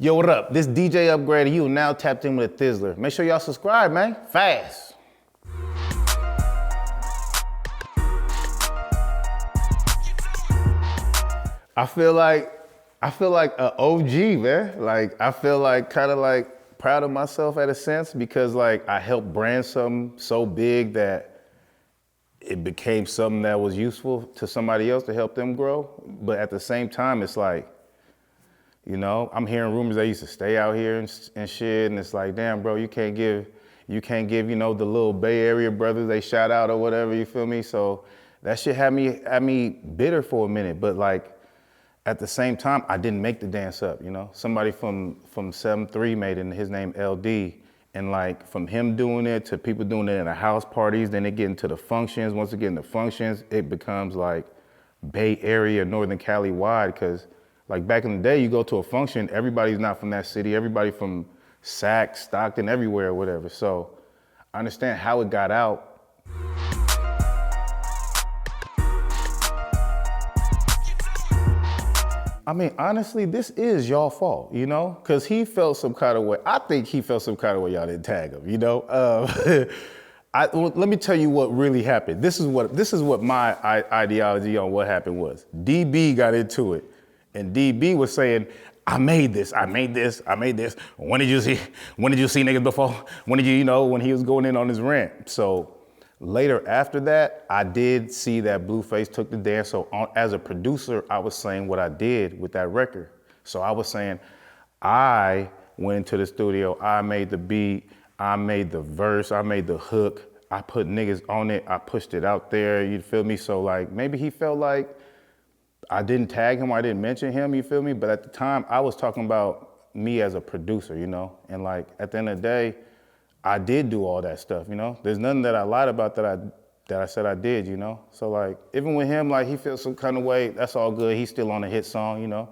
Yo, what up? This DJ Upgrade, you now tapped in with a Thizzler. Make sure y'all subscribe, man. Fast. I feel like an OG, man. Like, I feel like kind of like proud of myself at a sense because like I helped brand something so big that it became something that was useful to somebody else to help them grow. But at the same time, it's like, you know, I'm hearing rumors they used to stay out here and shit, and it's like, damn, bro, you can't give, you know, the little Bay Area brothers they shout out or whatever, you feel me? So that shit had me bitter for a minute, but like, at the same time, I didn't make the dance up, you know? Somebody from 7-3 made it, and his name LD, and like, from him doing it to people doing it in the house parties, then it get into the functions. Once it get into functions, it becomes like Bay Area, Northern Cali wide, because like back in the day, you go to a function, everybody's not from that city, everybody from Sac, Stockton, everywhere or whatever. So I understand how it got out. I mean, honestly, this is y'all fault, you know? Cause he felt some kind of way. I think he felt some kind of way y'all didn't tag him, you know? Well, let me tell you what really happened. This is what my ideology on what happened was. DB got into it. And DB was saying, I made this. When did you see niggas before? When did you know, when he was going in on his rant? So later after that, I did see that Blueface took the dance. So as a producer, I was saying what I did with that record. So I was saying, I went into the studio, I made the beat, I made the verse, I made the hook, I put niggas on it, I pushed it out there, you feel me? So like, maybe he felt like I didn't tag him, I didn't mention him, you feel me? But at the time, I was talking about me as a producer, you know? And like, at the end of the day, I did do all that stuff, you know? There's nothing that I lied about that I said I did, you know? So like, even with him, like he feels some kind of way, that's all good. He's still on a hit song, you know?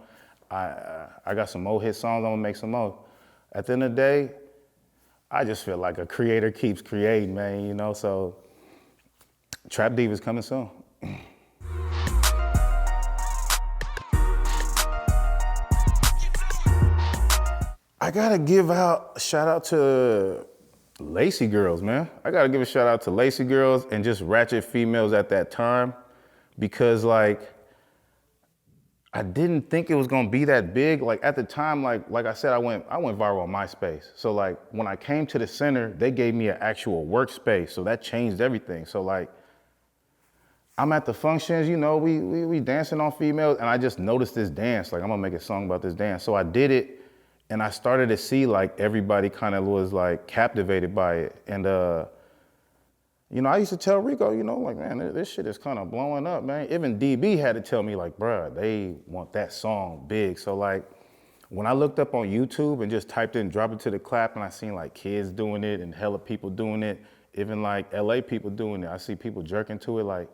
I got some more hit songs, I'm gonna make some more. At the end of the day, I just feel like a creator keeps creating, man, you know? So, Trap Diva's coming soon. I gotta give a shout out to Lacy girls, man. I gotta give a shout out to Lacy girls and just ratchet females at that time because like, I didn't think it was gonna be that big. Like at the time, like I said, I went viral on MySpace. So like when I came to the center, they gave me an actual workspace. So that changed everything. So like, I'm at the functions, you know, we dancing on females and I just noticed this dance. Like I'm gonna make a song about this dance. So I did it. And I started to see like everybody kind of was like captivated by it. And, you know, I used to tell Rico, you know, like, man, this shit is kind of blowing up, man. Even DB had to tell me like, bruh, they want that song big. So like, when I looked up on YouTube and just typed in drop it to the clap and I seen like kids doing it and hella people doing it, even like LA people doing it. I see people jerking to it, like,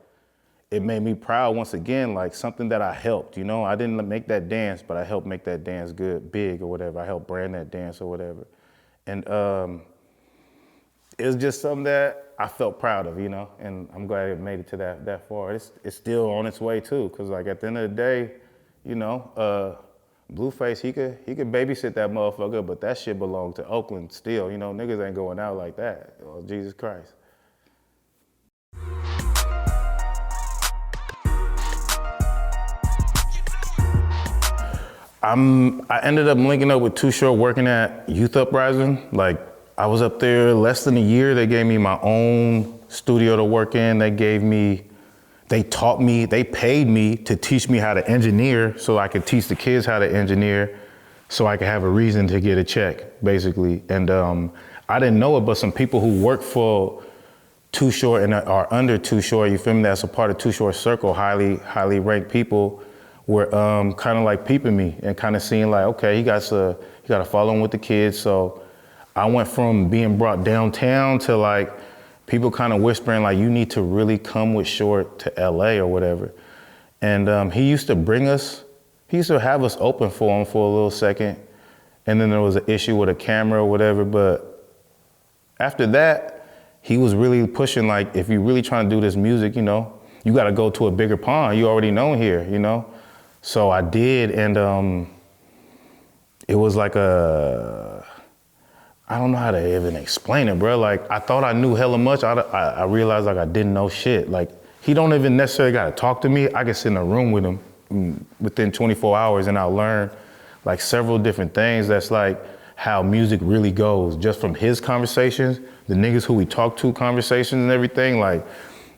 it made me proud once again, like something that I helped, you know? I didn't make that dance, but I helped make that dance good, big or whatever. I helped brand that dance or whatever. And it was just something that I felt proud of, you know? And I'm glad it made it to that far. It's still on its way too, cause like at the end of the day, you know, Blueface, he could babysit that motherfucker, but that shit belonged to Oakland still, you know? Niggas ain't going out like that. Oh, Jesus Christ. I ended up linking up with Too Short working at Youth Uprising. Like I was up there less than a year. They gave me my own studio to work in. They paid me to teach me how to engineer so I could teach the kids how to engineer so I could have a reason to get a check, basically. And I didn't know it, but some people who work for Too Short and are under Too Short, you feel me, that's a part of Too Short circle, highly ranked people, were kind of like peeping me and kind of seeing like, okay, he got to follow him with the kids. So I went from being brought downtown to like people kind of whispering like, you need to really come with Short to LA or whatever. And he used to have us open for him for a little second. And then there was an issue with a camera or whatever. But after that, he was really pushing like, if you're really trying to do this music, you know, you got to go to a bigger pond. You already know here, you know? So I did, and it was like I don't know how to even explain it, bro. Like, I thought I knew hella much. I realized like I didn't know shit. Like, he don't even necessarily gotta talk to me. I can sit in a room with him within 24 hours and I'll learn like several different things. That's like how music really goes, just from his conversations, the niggas who we talk to conversations and everything. Like,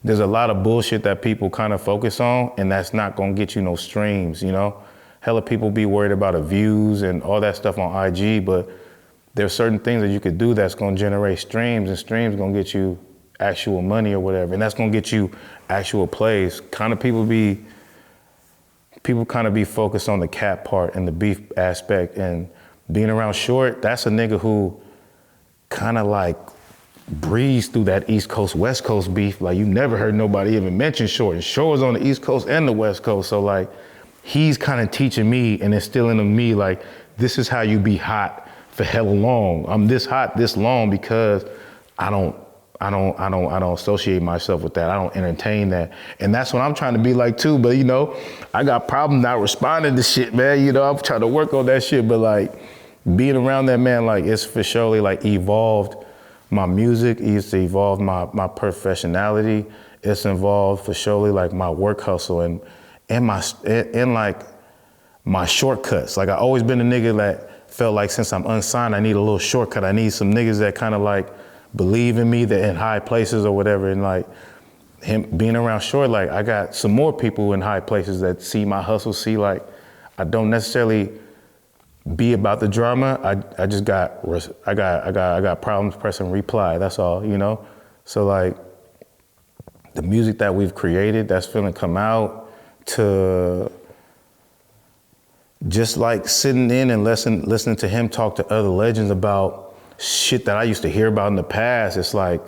there's a lot of bullshit that people kind of focus on, and that's not gonna get you no streams, you know? Hella people be worried about the views and all that stuff on IG, but there's certain things that you could do that's gonna generate streams, and streams gonna get you actual money or whatever, and that's gonna get you actual plays. People kind of be focused on the cap part and the beef aspect, and being around Short, that's a nigga who kind of like breezed through that East Coast, West Coast beef. Like, you never heard nobody even mention Short, and Short was on the East Coast and the West Coast, so like, he's kind of teaching me and instilling in me like, this is how you be hot for hella long. I'm this hot this long because I don't associate myself with that. I don't entertain that. And that's what I'm trying to be like too. But you know, I got problems not responding to shit, man. You know, I'm trying to work on that shit. But like, being around that man, like, it's for surely like evolved my music. It's evolved my professionality. It's involved for surely like my work hustle and like my shortcuts. Like, I always been a nigga that felt like since I'm unsigned, I need a little shortcut. I need some niggas that kind of like believe in me, that in high places or whatever. And like, him being around Short, like, I got some more people in high places that see my hustle, see like, I don't necessarily be about the drama. I just got problems pressing reply. That's all, you know? So like, the music that we've created that's finna come out, to just like sitting in and listening to him talk to other legends about shit that I used to hear about in the past. It's like,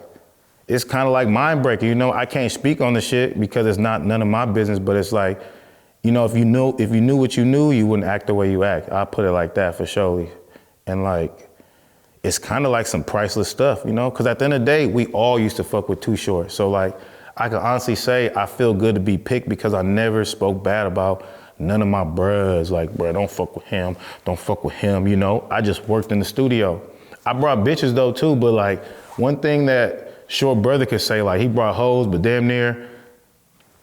it's kind of like mind breaking, you know? I can't speak on the shit because it's not none of my business, but it's like, you know, if you knew what you knew, you wouldn't act the way you act. I'll put it like that for surely. And like, it's kind of like some priceless stuff, you know? Because at the end of the day, we all used to fuck with Too Short. So like, I can honestly say I feel good to be picked because I never spoke bad about none of my bruhs. Like, bruh, don't fuck with him, you know? I just worked in the studio. I brought bitches though too, but like, one thing that Short brother could say, like, he brought hoes, but damn near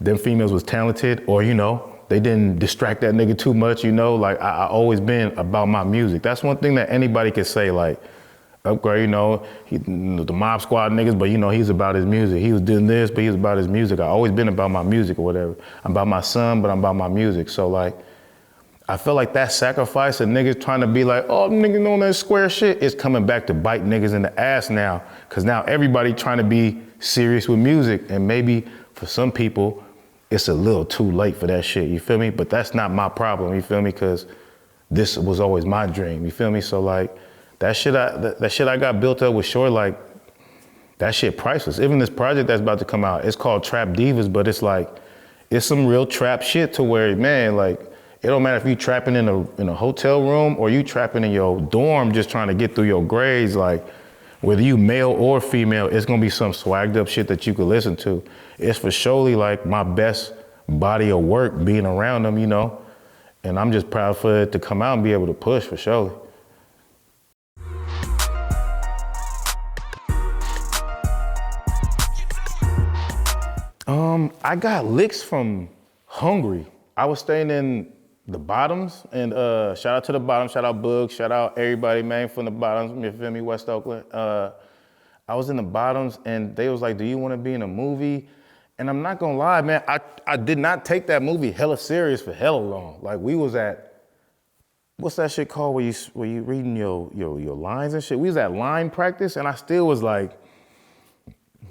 them females was talented, or, you know, they didn't distract that nigga too much, you know? Like, I always been about my music. That's one thing that anybody could say, like, Upgrade, you know, the Mob Squad niggas, but you know, he's about his music. He was doing this, but he was about his music. I always been about my music or whatever. I'm about my son, but I'm about my music. So like, I feel like that sacrifice of niggas trying to be like, oh, niggas on that square shit, is coming back to bite niggas in the ass now. Cause now everybody trying to be serious with music, and maybe for some people, it's a little too late for that shit, you feel me? But that's not my problem, you feel me? Cause this was always my dream, you feel me? So like, that shit I got built up with Short, like, that shit priceless. Even this project that's about to come out, it's called Trap Divas, but it's like, it's some real trap shit to where, man, like, it don't matter if you trapping in a hotel room or you trapping in your dorm just trying to get through your grades, like, whether you male or female, it's gonna be some swagged up shit that you could listen to. It's for surely like my best body of work being around them, you know? And I'm just proud for it to come out and be able to push for surely. I got licks from Hungry. I was staying in the Bottoms, and shout out to the Bottoms, shout out Boog, shout out everybody, man, from the Bottoms, you feel me, West Oakland. I was in the Bottoms, and they was like, do you want to be in a movie? And I'm not gonna lie, man, I did not take that movie hella serious for hella long. Like, we was at, what's that shit called where you reading your lines and shit? We was at line practice, and I still was like,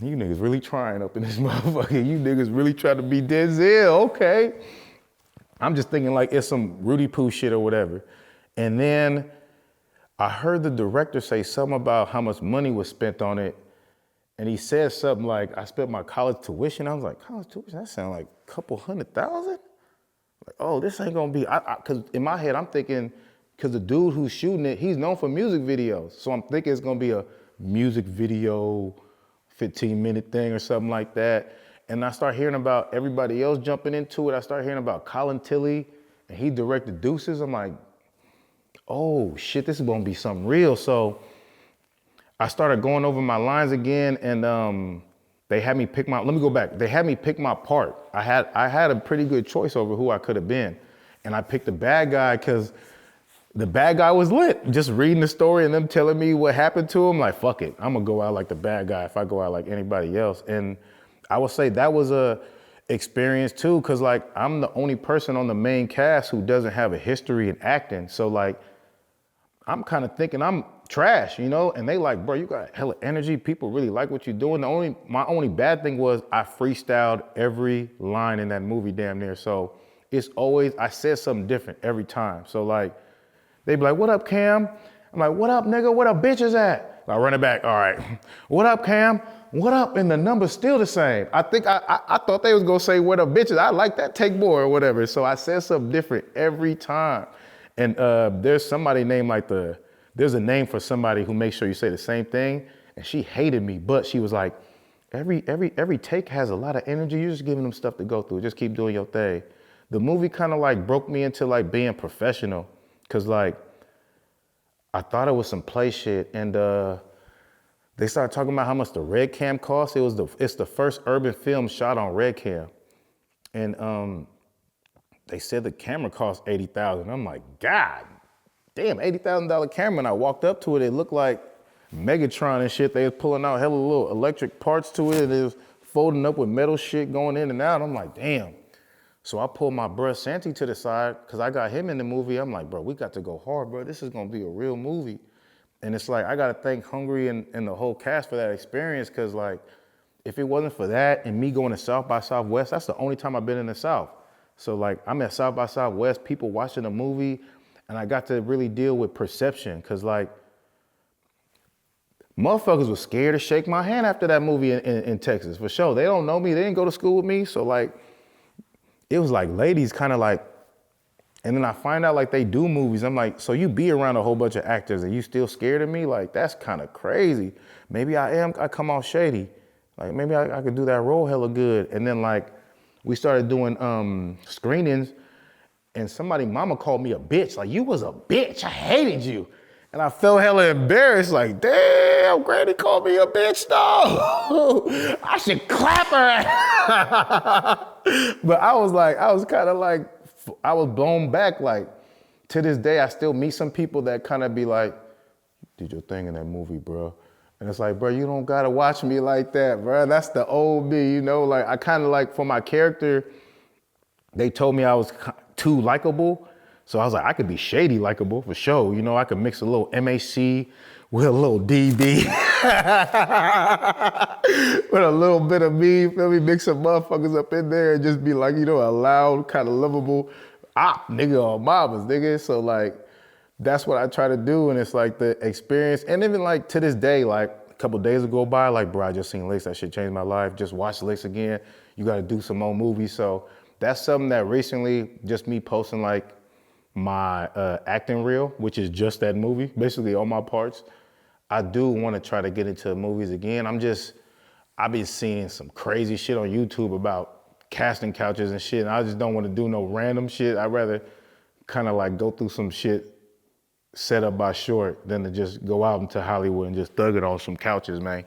you niggas really trying up in this motherfucker. You niggas really trying to be Denzel, okay. I'm just thinking like it's some Rudy Poo shit or whatever. And then I heard the director say something about how much money was spent on it. And he said something like, I spent my college tuition. I was like, college tuition? That sounds like a couple $100,000? Like, oh, this ain't gonna be, cause in my head, I'm thinking, cause the dude who's shooting it, he's known for music videos. So I'm thinking it's gonna be a music video, 15-minute thing or something like that. And I start hearing about everybody else jumping into it. I start hearing about Colin Tilley, and he directed Deuces. I'm like, oh shit, this is gonna be something real. So I started going over my lines again, and they had me pick my, let me go back. They had me pick my part. I had a pretty good choice over who I could have been. And I picked the bad guy because the bad guy was lit. Just reading the story and them telling me what happened to him, like, fuck it. I'm gonna go out like the bad guy if I go out like anybody else. And I would say that was a experience too, because like I'm the only person on the main cast who doesn't have a history in acting. So like, I'm kind of thinking I'm trash, you know? And they like, bro, you got hella energy. People really like what you're doing. My only bad thing was I freestyled every line in that movie damn near. So it's always, I said something different every time. So like, they be like, what up, Cam? I'm like, what up, nigga? What up, bitches at? I run it back, all right. What up, Cam? What up? And the number's still the same. I think I thought they was gonna say, what up, bitches? I like that, take more or whatever. So I said something different every time. And there's somebody named like there's a name for somebody who makes sure you say the same thing. And she hated me, but she was like, every take has a lot of energy. You're just giving them stuff to go through. Just keep doing your thing. The movie kind of like broke me into like being professional. Cause like, I thought it was some play shit, and they started talking about how much the red cam cost. It's the first urban film shot on red cam. And they said the camera cost $80,000. I'm like, God damn, $80,000 camera. And I walked up to it, it looked like Megatron and shit. They was pulling out hella little electric parts to it, and it was folding up with metal shit going in and out. I'm like, damn. So I pulled my bruh Santi to the side, because I got him in the movie. I'm like, bro, we got to go hard, bro. This is gonna be a real movie. And it's like, I gotta thank Hungry and the whole cast for that experience, because like, if it wasn't for that and me going to South by Southwest, that's the only time I've been in the South. So like, I'm at South by Southwest, people watching the movie, and I got to really deal with perception, because like, motherfuckers was scared to shake my hand after that movie in Texas, for sure. They don't know me, they didn't go to school with me, so like, it was like ladies kind of like, and then I find out like they do movies. I'm like, so you be around a whole bunch of actors and you still scared of me? Like, that's kind of crazy. Maybe I come off shady. Like maybe I could do that role hella good. And then like, we started doing screenings, and somebody mama called me a bitch. Like, you was a bitch, I hated you. And I felt hella embarrassed, like, damn, Granny called me a bitch, though. I should clap her. But I was kind of like, I was blown back. Like, to this day, I still meet some people that kind of be like, you did your thing in that movie, bro. And it's like, bro, you don't gotta watch me like that, bro. That's the old me, you know? Like, I kind of like, for my character, they told me I was too likable. So I was like, I could be shady likable for sure. You know, I could mix a little MAC with a little DB. With a little bit of me, feel me? Mix some motherfuckers up in there and just be like, you know, a loud, kind of lovable nigga on mamas, nigga. So like, that's what I try to do. And it's like the experience. And even like to this day, like a couple days ago by, like, bro, I just seen Licks. That shit changed my life. Just watch Licks again. You got to do some more movies. So that's something that recently, just me posting like my acting reel, which is just that movie, basically all my parts. I do want to try to get into movies again. I've been seeing some crazy shit on YouTube about casting couches and shit, and I just don't want to do no random shit. I'd rather kind of like go through some shit set up by Short than to just go out into Hollywood and just thug it on some couches, man.